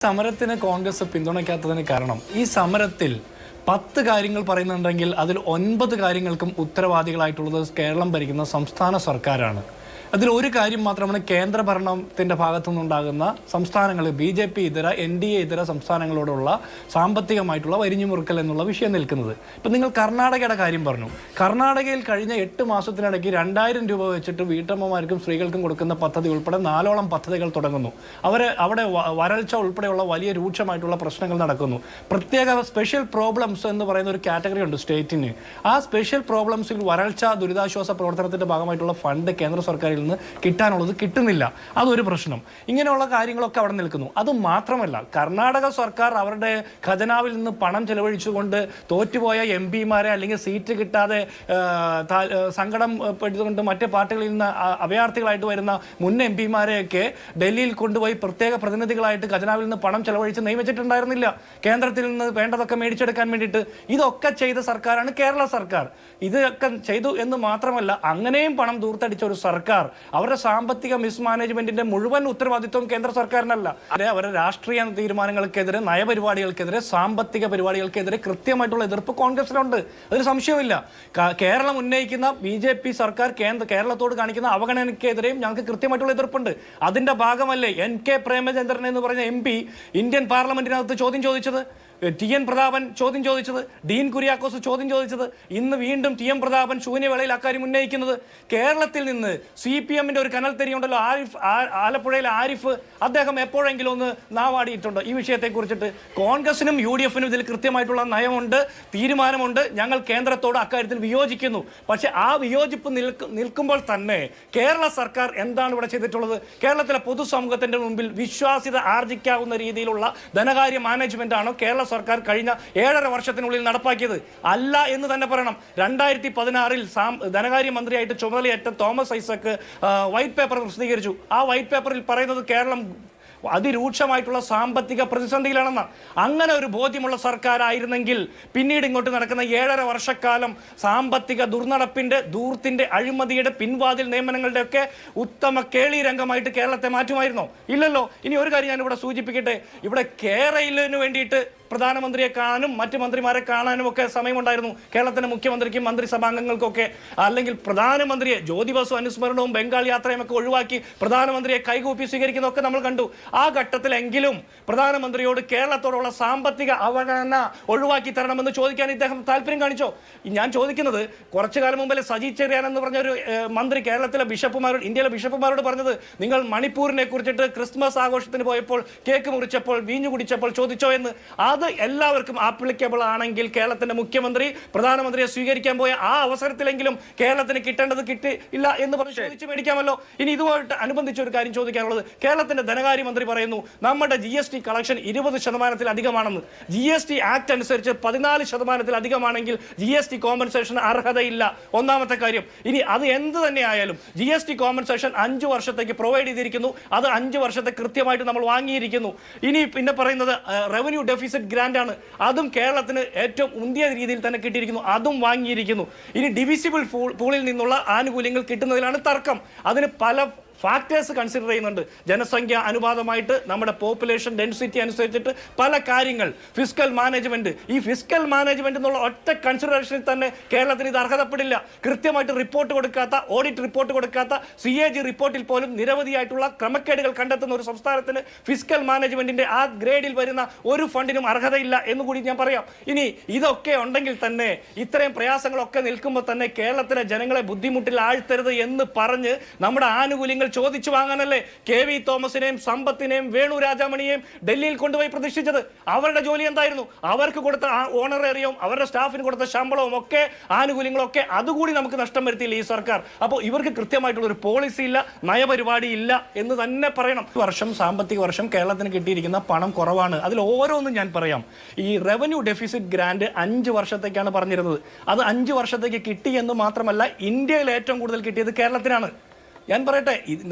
സമരത്തിന് കോൺഗ്രസ് പിന്തുണയ്ക്കാത്തതിന് കാരണം ഈ സമരത്തിൽ 10 കാര്യങ്ങൾ പറയുന്നുണ്ടെങ്കിൽ അതിൽ 9 കാര്യങ്ങൾക്കും ഉത്തരവാദികളായിട്ടുള്ളത് കേരളം ഭരിക്കുന്ന സംസ്ഥാന സർക്കാരാണ്. അതിൽ ഒരു കാര്യം മാത്രമാണ് കേന്ദ്ര ഭരണത്തിന്റെ ഭാഗത്തു നിന്നുണ്ടാകുന്ന സംസ്ഥാനങ്ങൾ BJP ഇതര NDA ഇതര സംസ്ഥാനങ്ങളോടുള്ള സാമ്പത്തികമായിട്ടുള്ള വരിഞ്ഞുമുറുക്കൽ എന്നുള്ള വിഷയം നിൽക്കുന്നത്. ഇപ്പം നിങ്ങൾ കർണാടകയുടെ കാര്യം പറഞ്ഞു. കർണാടകയിൽ കഴിഞ്ഞ 8 മാസത്തിനിടയ്ക്ക് 2000 രൂപ വെച്ചിട്ട് വീട്ടമ്മമാർക്കും സ്ത്രീകൾക്കും കൊടുക്കുന്ന പദ്ധതി ഉൾപ്പെടെ 4ഓളം പദ്ധതികൾ തുടങ്ങുന്നു. അവിടെ വരൾച്ച ഉൾപ്പെടെയുള്ള വലിയ രൂക്ഷമായിട്ടുള്ള പ്രശ്നങ്ങൾ നടക്കുന്നു. പ്രത്യേക സ്പെഷ്യൽ പ്രോബ്ലംസ് എന്ന് പറയുന്ന ഒരു കാറ്റഗറി ഉണ്ട് സ്റ്റേറ്റിന്. ആ സ്പെഷ്യൽ പ്രോബ്ലംസിൽ വരൾച്ച ദുരിതാശ്വാസ പ്രവർത്തനത്തിന്റെ ഭാഗമായിട്ടുള്ള ഫണ്ട് കേന്ദ്ര സർക്കാർ കിട്ടാനുള്ളത് കിട്ടുന്നില്ല. അതൊരു പ്രശ്നം. ഇങ്ങനെയുള്ള കാര്യങ്ങളൊക്കെ അവിടെ നിൽക്കുന്നു. അത് മാത്രമല്ല, കർണാടക സർക്കാർ അവരുടെ ഖജനാവിൽ നിന്ന് പണം ചെലവഴിച്ചുകൊണ്ട് തോറ്റുപോയ MP-മാരെ അല്ലെങ്കിൽ സീറ്റ് കിട്ടാതെ സങ്കടം പെട്ടുകൊണ്ട് മറ്റു പാർട്ടികളിൽ നിന്ന് അഭയാർത്ഥികളായിട്ട് വരുന്ന മുൻ MP-മാരെയൊക്കെ ഡൽഹിയിൽ കൊണ്ടുപോയി പ്രത്യേക പ്രതിനിധികളായിട്ട് ഖജനാവിൽ നിന്ന് പണം ചെലവഴിച്ച് നിയമിച്ചിട്ടുണ്ടായിരുന്നില്ല. കേന്ദ്രത്തിൽ നിന്ന് വേണ്ടതൊക്കെ മേടിച്ചെടുക്കാൻ വേണ്ടിയിട്ട് ഇതൊക്കെ ചെയ്ത സർക്കാരാണ് കേരള സർക്കാർ. ഇതൊക്കെ ചെയ്തു എന്ന് മാത്രമല്ല, അങ്ങനെയും പണം ദൂർത്തടിച്ച ഒരു സർക്കാർ അവരുടെ സാമ്പത്തിക മിസ്മാനേജ്മെന്റിന്റെ മുഴുവൻ ഉത്തരവാദിത്വം കേന്ദ്ര സർക്കാരിനല്ല. അവരുടെ രാഷ്ട്രീയ തീരുമാനങ്ങൾക്കെതിരെ, നയപരിപാടികൾക്കെതിരെ, സാമ്പത്തിക പരിപാടികൾക്കെതിരെ കൃത്യമായിട്ടുള്ള എതിർപ്പ് കോൺഗ്രസിനുണ്ട്. അതിന് സംശയമില്ല. കേരളം ഉന്നയിക്കുന്ന BJP സർക്കാർ കേരളത്തോട് കാണിക്കുന്ന അവഗണനയ്ക്കെതിരെയും ഞങ്ങൾക്ക് കൃത്യമായിട്ടുള്ള എതിർപ്പുണ്ട്. അതിന്റെ ഭാഗമല്ലേ NK പ്രേമചന്ദ്രൻ എന്ന് പറഞ്ഞ MP ഇന്ത്യൻ പാർലമെന്റിനകത്ത് ചോദ്യം ചോദിച്ചത്, TN പ്രതാപൻ ചോദ്യം ചോദിച്ചത്, ഡീൻ കുര്യാക്കോസ് ചോദ്യം ചോദിച്ചത്, ഇന്ന് വീണ്ടും TM പ്രതാപൻ ശൂന്യവേളയിൽ അക്കാര്യം ഉന്നയിക്കുന്നത്. കേരളത്തിൽ നിന്ന് CPM-ന്റെ ഒരു കനൽ തെരിയുണ്ടല്ലോ, ആലപ്പുഴയിലെ ആരിഫ്, അദ്ദേഹം എപ്പോഴെങ്കിലും ഒന്ന് നാവാടിയിട്ടുണ്ടോ ഈ വിഷയത്തെ കുറിച്ചിട്ട്? കോൺഗ്രസിനും UDF-നും ഇതിൽ കൃത്യമായിട്ടുള്ള നയമുണ്ട്, തീരുമാനമുണ്ട്. ഞങ്ങൾ കേന്ദ്രത്തോട് അക്കാര്യത്തിൽ വിയോജിക്കുന്നു. പക്ഷെ ആ വിയോജിപ്പ് നിൽക്കുമ്പോൾ തന്നെ കേരള സർക്കാർ എന്താണ് ഇവിടെ ചെയ്തിട്ടുള്ളത്? കേരളത്തിലെ പൊതുസമൂഹത്തിന്റെ മുമ്പിൽ വിശ്വാസ്യത ആർജിക്കാവുന്ന രീതിയിലുള്ള ധനകാര്യ മാനേജ്മെന്റ് ആണോ കേരള സർക്കാർ കഴിഞ്ഞ 7.5 വർഷത്തിനുള്ളിൽ നടപ്പാക്കിയത്? അല്ല എന്ന് തന്നെ പറയണം. 2016-ൽ ധനകാര്യ മന്ത്രിയായിട്ട് ചുമതലയേറ്റ തോമസ് ഐസക് വൈറ്റ് പേപ്പർ പ്രസിദ്ധീകരിച്ചു. ആ വൈറ്റ് പേപ്പറിൽ പറയുന്നത് കേരളം അതിരൂക്ഷമായിട്ടുള്ള സാമ്പത്തിക പ്രതിസന്ധിയിലാണെന്ന്. അങ്ങനെ ഒരു ബോധ്യമുള്ള സർക്കാരായിരുന്നെങ്കിൽ പിന്നീട് ഇങ്ങോട്ട് നടക്കുന്ന 7.5 വർഷക്കാലം സാമ്പത്തിക ദുർനടപ്പിന്റെ, ധൂർത്തിന്റെ, അഴിമതിയുടെ, പിൻവാതിൽ നിയമനങ്ങളുടെ ഒക്കെ ഉത്തമ കേളി രംഗമായിട്ട് കേരളത്തെ മാറ്റുമായിരുന്നോ? ഇല്ലല്ലോ. ഇനി ഒരു കാര്യം ഞാൻ ഇവിടെ സൂചിപ്പിക്കട്ടെ. ഇവിടെ കേരളത്തിന് വേണ്ടിയിട്ട് പ്രധാനമന്ത്രിയെ കാണാനും മറ്റ് മന്ത്രിമാരെ കാണാനും ഒക്കെ സമയമുണ്ടായിരുന്നു കേരളത്തിന്റെ മുഖ്യമന്ത്രിക്കും മന്ത്രിസഭാംഗങ്ങൾക്കൊക്കെ. അല്ലെങ്കിൽ പ്രധാനമന്ത്രിയെ ജ്യോതി ബസു അനുസ്മരണവും ബംഗാൾ യാത്രയും ഒക്കെ ഒഴിവാക്കി പ്രധാനമന്ത്രിയെ കൈകൂപ്പി സ്വീകരിക്കുന്നതൊക്കെ നമ്മൾ കണ്ടു. ആ ഘട്ടത്തിലെങ്കിലും പ്രധാനമന്ത്രിയോട് കേരളത്തോടുള്ള സാമ്പത്തിക അവഗണന ഒഴിവാക്കി തരണമെന്ന് ചോദിക്കാൻ ഇദ്ദേഹം താല്പര്യം കാണിച്ചോ? ഞാൻ ചോദിക്കുന്നത്, കുറച്ചു കാലം മുമ്പേ സജി ചെറിയാൻ എന്ന് പറഞ്ഞ ഒരു മന്ത്രി കേരളത്തിലെ ബിഷപ്പുമാരോട്, ഇന്ത്യയിലെ ബിഷപ്പുമാരോട് പറഞ്ഞത്, നിങ്ങൾ മണിപ്പൂരിനെ കുറിച്ചിട്ട് ക്രിസ്മസ് ആഘോഷത്തിന് പോയപ്പോൾ കേക്ക് മുറിച്ചപ്പോൾ വീഞ്ഞു കുടിച്ചപ്പോൾ ചോദിച്ചോ എന്ന്. അത് എല്ലാവർക്കും ആപ്ലിക്കബിൾ ആണെങ്കിൽ കേരളത്തിന്റെ മുഖ്യമന്ത്രി പ്രധാനമന്ത്രിയെ സ്വീകരിക്കാൻ പോയ ആ അവസരത്തിലെങ്കിലും കേരളത്തിന് കിട്ടേണ്ടത് കിട്ടിയില്ല എന്ന് പറഞ്ഞ് ചോദിച്ചു മേടിക്കാമല്ലോ. ഇനി ഇതുമായിട്ട് അനുബന്ധിച്ച ഒരു കാര്യം ചോദിക്കാനുള്ളത്, കേരളത്തിന്റെ ധനകാര്യമന്ത്രി പറയുന്നു നമ്മുടെ GST കളക്ഷൻ 20%-ലധികമാണെന്ന്. GST ആക്ട് അനുസരിച്ച് 14%-ലധികമാണെങ്കിൽ GST കോമ്പൻസേഷൻ അർഹതയില്ല. ഒന്നാമത്തെ കാര്യം. ഇനി അത് എന്ത് തന്നെ ആയാലും GST കോമ്പൻസേഷൻ 5 വർഷത്തേക്ക് പ്രൊവൈഡ് ചെയ്തിരിക്കുന്നു. അത് 5 വർഷത്തെ കൃത്യമായിട്ട് നമ്മൾ വാങ്ങിയിരിക്കുന്നു. ഇനി പിന്നെ പറയുന്നത് റവന്യൂ ഡെഫിസിറ്റ് ഗ്രാന്റ് ആണ്. അതും കേരളത്തിന് ഏറ്റവും ഉന്തിയ രീതിയിൽ തന്നെ കിട്ടിയിരിക്കുന്നു. അതും വാങ്ങിയിരിക്കുന്നു. ഇനി ഡിവിസിബിൾ പൂളിൽ നിന്നുള്ള ആനുകൂല്യങ്ങൾ കിട്ടുന്നതിലാണ് തർക്കം. അതിന് പല ഫാക്ടേഴ്സ് കൺസിഡർ ചെയ്യുന്നുണ്ട്. ജനസംഖ്യ അനുപാതമായിട്ട്, നമ്മുടെ പോപ്പുലേഷൻ ഡെൻസിറ്റി അനുസരിച്ചിട്ട് പല കാര്യങ്ങൾ, ഫിസ്ക്കൽ മാനേജ്മെന്റ്. ഈ ഫിസ്ക്കൽ മാനേജ്മെന്റ് എന്നുള്ള ഒറ്റ കൺസിഡറേഷനിൽ തന്നെ കേരളത്തിന് ഇത് അർഹതപ്പെടില്ല. കൃത്യമായിട്ട് റിപ്പോർട്ട് കൊടുക്കാത്ത, ഓഡിറ്റ് റിപ്പോർട്ട് കൊടുക്കാത്ത, CAG റിപ്പോർട്ടിൽ പോലും നിരവധിയായിട്ടുള്ള ക്രമക്കേടുകൾ കണ്ടെത്തുന്ന ഒരു സംസ്ഥാനത്തിന് ഫിസ്ക്കൽ മാനേജ്മെന്റിന്റെ ആ ഗ്രേഡിൽ വരുന്ന ഒരു ഫണ്ടിനും അർഹതയില്ല എന്നുകൂടി ഞാൻ പറയാം. ഇനി ഇതൊക്കെ ഉണ്ടെങ്കിൽ തന്നെ, ഇത്രയും പ്രയാസങ്ങളൊക്കെ നിൽക്കുമ്പോൾ തന്നെ കേരളത്തിലെ ജനങ്ങളെ ബുദ്ധിമുട്ടിൽ ആഴ്ത്തരുത് എന്ന് പറഞ്ഞ് നമ്മുടെ ആനുകൂല്യങ്ങൾ ചോദിച്ചു വാങ്ങാനല്ലേ KV തോമസിനെയും സമ്പത്തിനെയും വേണു രാജാമണിയെയും ഡൽഹിയിൽ കൊണ്ടുപോയി പ്രതിഷ്ഠിച്ചത്? അവരുടെ ജോലി എന്തായിരുന്നു? അവർക്ക് കൊടുത്ത ഓണറേറിയവും അവരുടെ സ്റ്റാഫിന് കൊടുത്ത ശമ്പളവും ഒക്കെ ആനുകൂല്യങ്ങളൊക്കെ അതുകൂടി നമുക്ക് നഷ്ടം വരുത്തിയില്ല ഈ സർക്കാർ. അപ്പോൾ ഇവർക്ക് കൃത്യമായിട്ടുള്ള ഒരു പോളിസി ഇല്ല, നയപരിപാടി ഇല്ല എന്ന് തന്നെ പറയണം. സാമ്പത്തിക വർഷം കേരളത്തിന് കിട്ടിയിരിക്കുന്ന പണം കുറവാണ്. അതിൽ ഓരോന്നും ഞാൻ പറയാം. ഈ റവന്യൂ ഡെഫിസിറ്റ് ഗ്രാന്റ് 5 വർഷത്തേക്കാണ് പറഞ്ഞിരുന്നത്. അത് 5 വർഷത്തേക്ക് കിട്ടി എന്ന് മാത്രമല്ല, ഇന്ത്യയിൽ ഏറ്റവും കൂടുതൽ കിട്ടിയത് കേരളത്തിനാണ്. ഞാൻ പറയട്ടെ,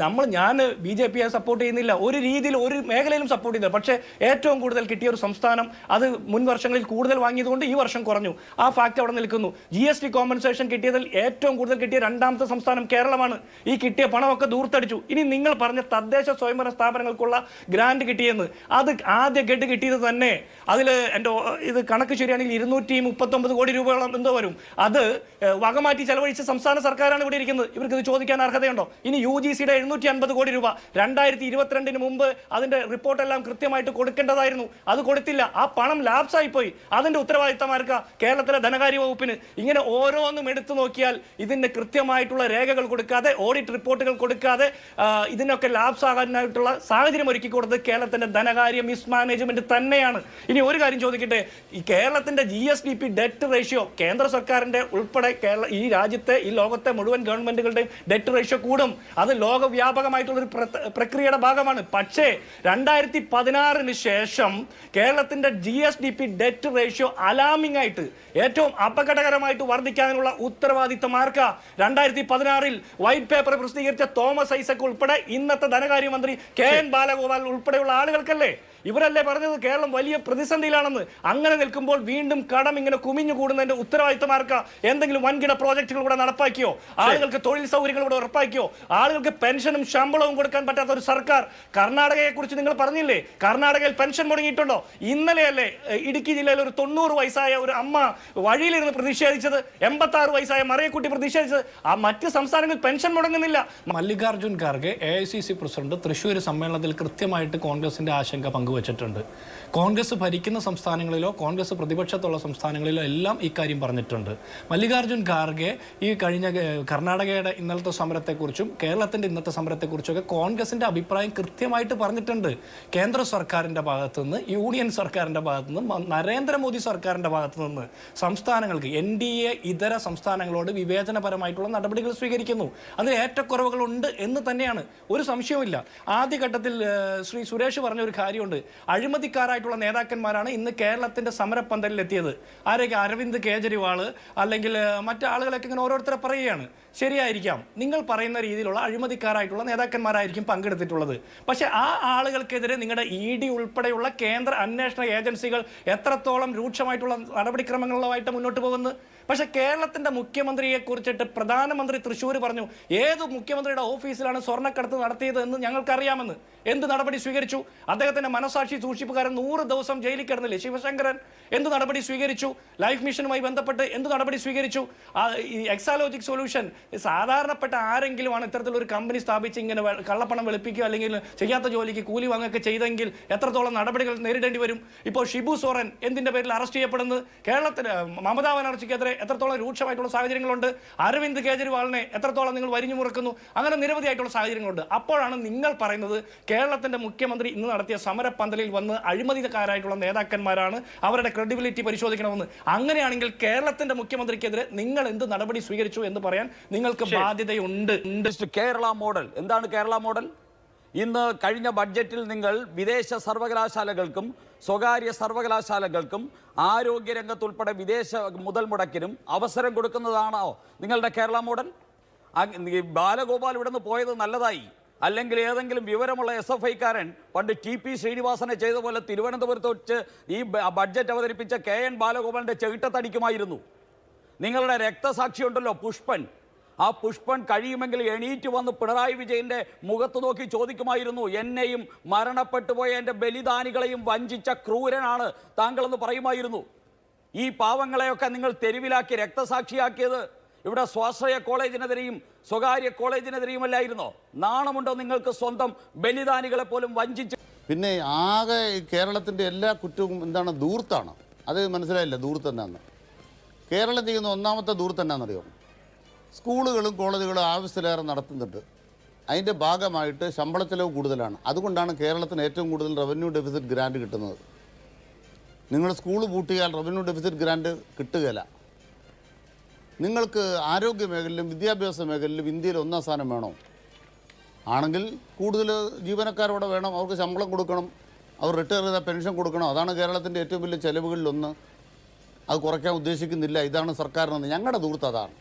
ഞാൻ BJP സപ്പോർട്ട് ചെയ്യുന്നില്ല, ഒരു രീതിയിൽ ഒരു മേഖലയിലും സപ്പോർട്ട് ചെയ്തില്ല. പക്ഷേ ഏറ്റവും കൂടുതൽ കിട്ടിയ ഒരു സംസ്ഥാനം, അത് മുൻ വർഷങ്ങളിൽ കൂടുതൽ വാങ്ങിയതുകൊണ്ട് ഈ വർഷം കുറഞ്ഞു. ആ ഫാക്ട് അവിടെ നിൽക്കുന്നു. GST കോമ്പൻസേഷൻ കിട്ടിയതിൽ ഏറ്റവും കൂടുതൽ കിട്ടിയ രണ്ടാമത്തെ സംസ്ഥാനം കേരളമാണ്. ഈ കിട്ടിയ പണമൊക്കെ ദൂർത്തടിച്ചു. ഇനി നിങ്ങൾ പറഞ്ഞ തദ്ദേശ സ്വയംഭരണ സ്ഥാപനങ്ങൾക്കുള്ള ഗ്രാന്റ് കിട്ടിയെന്ന്, അത് ആദ്യ ഗഡ് കിട്ടിയത് തന്നെ, അതിൽ എൻ്റെ ഇത് കണക്ക് ശരിയാണെങ്കിൽ 239 കോടി രൂപയോളം എന്തോ വരും. അത് വകമാറ്റി ചെലവഴിച്ച സംസ്ഥാന സർക്കാരാണ് ഇവിടെ ഇരിക്കുന്നത്. ഇവർക്ക് ഇത് ചോദിക്കാൻ അർഹതയുണ്ടോ? ഇനി UGCയുടെ 750 കോടി രൂപ 2022 മുമ്പ് അതിന്റെ റിപ്പോർട്ടെല്ലാം കൃത്യമായിട്ട് കൊടുക്കേണ്ടതായിരുന്നു. അത് കൊടുത്തില്ല. ആ പണം ലാപ്സായി പോയി. അതിന്റെ ഉത്തരവാദിത്തമാർക്കാ? കേരളത്തിലെ ധനകാര്യ വകുപ്പിന്. ഇങ്ങനെ ഓരോന്നും എടുത്തു നോക്കിയാൽ ഇതിന്റെ കൃത്യമായിട്ടുള്ള രേഖകൾ കൊടുക്കാതെ, ഓഡിറ്റ് റിപ്പോർട്ടുകൾ കൊടുക്കാതെ ഇതിനൊക്കെ ലാപ്സ് ആകാനായിട്ടുള്ള സാഹചര്യം ഒരുക്കി കൊടുത്തത് കേരളത്തിന്റെ ധനകാര്യ മിസ്മാനേജ്മെന്റ് തന്നെയാണ്. ഇനി ഒരു കാര്യം ചോദിക്കട്ടെ, ഈ കേരളത്തിന്റെ GSDP ഡെറ്റ് റേഷ്യോ കേന്ദ്ര സർക്കാരിന്റെ ഉൾപ്പെടെ ഈ രാജ്യത്തെ, ഈ ലോകത്തെ മുഴുവൻ ഗവൺമെന്റുകളുടെയും ഡെറ്റ് റേഷ്യോ കൂടും. അത് ലോകവ്യാപകമായിട്ടുള്ളൊരു പ്രക്രിയയുടെ ഭാഗമാണ്. പക്ഷേ 2016 ശേഷം കേരളത്തിന്റെ GSDP ഡെറ്റ് റേഷ്യോ അലാമിംഗ് ആയിട്ട്, ഏറ്റവും അപകടകരമായിട്ട് വർദ്ധിക്കാനുള്ള ഉത്തരവാദിത്തം ആർക്കാ? 2016 വൈറ്റ് പേപ്പർ പ്രസിദ്ധീകരിച്ച തോമസ് ഐസക് ഉൾപ്പെടെ ഇന്നത്തെ ധനകാര്യമന്ത്രി KN ബാലഗോപാൽ ഉൾപ്പെടെയുള്ള ആളുകൾക്കല്ലേ? ഇവരല്ലേ പറഞ്ഞത് കേരളം വലിയ പ്രതിസന്ധിയിലാണെന്ന്? അങ്ങനെ നിൽക്കുമ്പോൾ വീണ്ടും കടം ഇങ്ങനെ കുമിഞ്ഞു കൂടുന്നതിന്റെ ഉത്തരവാദിത്തമാർക്കാ? എന്തെങ്കിലും വൻകിട പ്രോജക്റ്റുകൾ ഇവിടെ നടപ്പാക്കിയോ? ആളുകൾക്ക് തൊഴിൽ സൗകര്യങ്ങൾ ഇവിടെ ഉറപ്പാക്കിയോ? ആളുകൾക്ക് പെൻഷനും ശമ്പളവും കൊടുക്കാൻ പറ്റാത്ത ഒരു സർക്കാർ. കർണാടകയെ കുറിച്ച് നിങ്ങൾ പറഞ്ഞില്ലേ? കർണാടകയിൽ പെൻഷൻ മുടങ്ങിയിട്ടുണ്ടോ? ഇന്നലെയല്ലേ ഇടുക്കി ജില്ലയിൽ ഒരു 90 വയസ്സായ ഒരു അമ്മ വഴിയിലിരുന്ന് പ്രതിഷേധിച്ചത്? 86 വയസ്സായ മറിയക്കുട്ടി പ്രതിഷേധിച്ചത്? ആ മറ്റ് സംസ്ഥാനങ്ങളിൽ പെൻഷൻ മുടങ്ങുന്നില്ല. മല്ലികാർജുൻ ഖാർഗെ AICC പ്രസിഡന്റ് തൃശ്ശൂർ സമ്മേളനത്തിൽ കൃത്യമായിട്ട് കോൺഗ്രസിന്റെ ആശങ്ക പങ്കുവച്ചിട്ടുണ്ട്. കോൺഗ്രസ് ഭരിക്കുന്ന സംസ്ഥാനങ്ങളിലോ കോൺഗ്രസ് പ്രതിപക്ഷത്തുള്ള സംസ്ഥാനങ്ങളിലോ എല്ലാം ഇക്കാര്യം പറഞ്ഞിട്ടുണ്ട്. മല്ലികാർജുൻ ഖാർഗെ ഈ കഴിഞ്ഞ കർണാടകയുടെ ഇന്നലത്തെ സമരത്തെക്കുറിച്ചും കേരളത്തിന്റെ ഇന്നത്തെ സമരത്തെക്കുറിച്ചൊക്കെ കോൺഗ്രസിന്റെ അഭിപ്രായം കൃത്യമായിട്ട് പറഞ്ഞിട്ടുണ്ട്. കേന്ദ്ര സർക്കാരിന്റെ ഭാഗത്തുനിന്ന്, യൂണിയൻ സർക്കാരിന്റെ ഭാഗത്തുനിന്ന്, നരേന്ദ്രമോദി സർക്കാരിന്റെ ഭാഗത്തുനിന്ന് സംസ്ഥാനങ്ങൾക്ക്, NDA ഇതര സംസ്ഥാനങ്ങളോട് വിവേചനപരമായിട്ടുള്ള നടപടികൾ സ്വീകരിക്കുന്നു. അതിൽ ഏറ്റക്കുറവുകളുണ്ട് എന്ന് തന്നെയാണ്, ഒരു സംശയവുമില്ല. ആദ്യഘട്ടത്തിൽ ശ്രീ സുരേഷ് പറഞ്ഞ ഒരു കാര്യമുണ്ട്. അഴിമതിക്കാരായിട്ടുള്ള നേതാക്കന്മാരാണ് ഇന്ന് കേരളത്തിന്റെ സമരപ്പന്തലിൽ എത്തിയത്. ആരൊക്കെ? അരവിന്ദ് കേജ്രിവാൾ അല്ലെങ്കിൽ മറ്റാളുകളൊക്കെ ഇങ്ങനെ ഓരോരുത്തരെ പറയുകയാണ്. ശരിയായിരിക്കാം, നിങ്ങൾ പറയുന്ന രീതിയിലുള്ള അഴിമതിക്കാരായിട്ടുള്ള നേതാക്കന്മാരായിരിക്കും പങ്കെടുത്തിട്ടുള്ളത്. പക്ഷെ ആ ആളുകൾക്കെതിരെ നിങ്ങളുടെ ED ഉൾപ്പെടെയുള്ള കേന്ദ്ര അന്വേഷണ ഏജൻസികൾ എത്രത്തോളം രൂക്ഷമായിട്ടുള്ള നടപടിക്രമങ്ങളുമായിട്ട് മുന്നോട്ട് പോകുന്നു? പക്ഷെ കേരളത്തിന്റെ മുഖ്യമന്ത്രിയെ കുറിച്ചിട്ട് പ്രധാനമന്ത്രി തൃശ്ശൂർ പറഞ്ഞു, ഏത് മുഖ്യമന്ത്രിയുടെ ഓഫീസിലാണ് സ്വർണ്ണക്കടത്ത് നടത്തിയത് എന്ന് ഞങ്ങൾക്കറിയാമെന്ന്. എന്ത് നടപടി സ്വീകരിച്ചു? അദ്ദേഹത്തിന്റെ മനസാക്ഷി സൂക്ഷിപ്പുകാരൻ 100 ദിവസം ജയിലിൽ കിടന്നില്ലേ ശിവശങ്കരൻ? എന്ത് നടപടി സ്വീകരിച്ചു? ലൈഫ് മിഷനുമായി ബന്ധപ്പെട്ട് എന്ത് നടപടി സ്വീകരിച്ചു? ഈ എക്സാലോജിക് സൊല്യൂഷൻ, സാധാരണപ്പെട്ട ആരെങ്കിലും ആണ് ഇത്തരത്തിലൊരു കമ്പനി സ്ഥാപിച്ച് ഇങ്ങനെ കള്ളപ്പണം വെളുപ്പിക്കുക അല്ലെങ്കിൽ ചെയ്യാത്ത ജോലിക്ക് കൂലി വാങ്ങുകയൊക്കെ ചെയ്തെങ്കിൽ എത്രത്തോളം നടപടികൾ നേരിടേണ്ടി വരും? ഇപ്പോൾ ഷിബു സോറൻ എന്തിന്റെ പേരിൽ അറസ്റ്റ് ചെയ്യപ്പെടുന്നത്? കേരളത്തിൽ മമതാ ബാനർജിക്കെതിരെ എത്രത്തോളം രൂക്ഷമായിട്ടുള്ള സാഹചര്യങ്ങളുണ്ട്? അരവിന്ദ് കേജ്രിവാളിനെ എത്രത്തോളം നിങ്ങൾ വരിഞ്ഞു മുറുക്കുന്നു? അങ്ങനെ നിരവധിയായിട്ടുള്ള സാഹചര്യങ്ങളുണ്ട്. അപ്പോഴാണ് നിങ്ങൾ പറയുന്നത് കേരളത്തിന്റെ മുഖ്യമന്ത്രി ഇന്ന് നടത്തിയ സമരപ്പന്തലിൽ വന്ന് അഴിമതിക്കാരായിട്ടുള്ള നേതാക്കന്മാരാണ്, അവരുടെ ക്രെഡിബിലിറ്റി പരിശോധിക്കണമെന്ന്. അങ്ങനെയാണെങ്കിൽ കേരളത്തിന്റെ മുഖ്യമന്ത്രിക്കെതിരെ നിങ്ങൾ എന്ത് നടപടി സ്വീകരിച്ചു എന്ന് പറയാൻ നിങ്ങൾക്ക് ബാധ്യതയുണ്ട്. കേരള മോഡൽ എന്താണ്? കേരള മോഡൽ ഇന്ന് കഴിഞ്ഞ ബഡ്ജറ്റിൽ നിങ്ങൾ വിദേശ സർവകലാശാലകൾക്കും സ്വകാര്യ സർവകലാശാലകൾക്കും ആരോഗ്യരംഗത്തുൾപ്പെടെ വിദേശ മുതൽ മുടക്കിനും അവസരം കൊടുക്കുന്നതാണോ നിങ്ങളുടെ കേരള മോഡൽ? ബാലഗോപാൽ ഇവിടെ നിന്ന് പോയത് നല്ലതായി. അല്ലെങ്കിൽ ഏതെങ്കിലും വിവരമുള്ള SFIക്കാരൻ പണ്ട് TP ശ്രീനിവാസനെ ചെയ്ത പോലെ തിരുവനന്തപുരത്ത് വെച്ച് ഈ ബഡ്ജറ്റ് അവതരിപ്പിച്ച KN ബാലഗോപാലിന്റെ ചെകിട്ടത്തടിക്കുമായിരുന്നു. നിങ്ങളുടെ രക്തസാക്ഷി ഉണ്ടല്ലോ പുഷ്പൻ, ആ പുഷ്പൻ കഴിയുമെങ്കിൽ എണീറ്റ് വന്ന് പിണറായി വിജയന്റെ മുഖത്ത് നോക്കി ചോദിക്കുമായിരുന്നു, എന്നെയും മരണപ്പെട്ടുപോയ എൻ്റെ ബലിദാനികളെയും വഞ്ചിച്ച ക്രൂരനാണ് താങ്കളെന്ന് പറയുമായിരുന്നു. ഈ പാവങ്ങളെയൊക്കെ നിങ്ങൾ തെരുവിലാക്കി രക്തസാക്ഷിയാക്കിയത് ഇവിടെ സ്വാശ്രയ കോളേജിനെതിരെയും സ്വകാര്യ കോളേജിനെതിരെയുമല്ലായിരുന്നോ? നാണമുണ്ടോ നിങ്ങൾക്ക് സ്വന്തം ബലിദാനികളെ പോലും വഞ്ചിച്ച്? പിന്നെ ആകെ കേരളത്തിൻ്റെ എല്ലാ കുറ്റവും എന്താണ്? ദൂർത്താണ്. അത് മനസ്സിലായില്ല ദൂർത്ത് എന്നാന്ന്. കേരളം ചെയ്യുന്ന ഒന്നാമത്തെ ദൂർത്ത് എന്നാണെന്നറിയോ? സ്കൂളുകളും കോളേജുകളും ആവശ്യത്തിലേറെ നടത്തുന്നുണ്ട്. അതിൻ്റെ ഭാഗമായിട്ട് ശമ്പള ചെലവ് കൂടുതലാണ്. അതുകൊണ്ടാണ് കേരളത്തിന് ഏറ്റവും കൂടുതൽ റവന്യൂ ഡെഫിസിറ്റ് ഗ്രാൻഡ് കിട്ടുന്നത്. നിങ്ങൾ സ്കൂൾ പൂട്ടിയാൽ റവന്യൂ ഡെഫിസിറ്റ് ഗ്രാൻഡ് കിട്ടുകയില്ല. നിങ്ങൾക്ക് ആരോഗ്യ മേഖലയിലും വിദ്യാഭ്യാസ മേഖലയിലും ഇന്ത്യയിൽ 1ാം സ്ഥാനം വേണോ? ആണെങ്കിൽ കൂടുതൽ ജീവനക്കാരോടെ വേണം, അവർക്ക് ശമ്പളം കൊടുക്കണം, അവർ റിട്ടയർ ചെയ്ത പെൻഷൻ കൊടുക്കണം. അതാണ് കേരളത്തിൻ്റെ ഏറ്റവും വലിയ ചെലവുകളിലൊന്ന്. അത് കുറയ്ക്കാൻ ഉദ്ദേശിക്കുന്നില്ല. ഇതാണ് സർക്കാരിനെന്ന് ഞങ്ങളുടെ ദൂർത്ത് അതാണ്.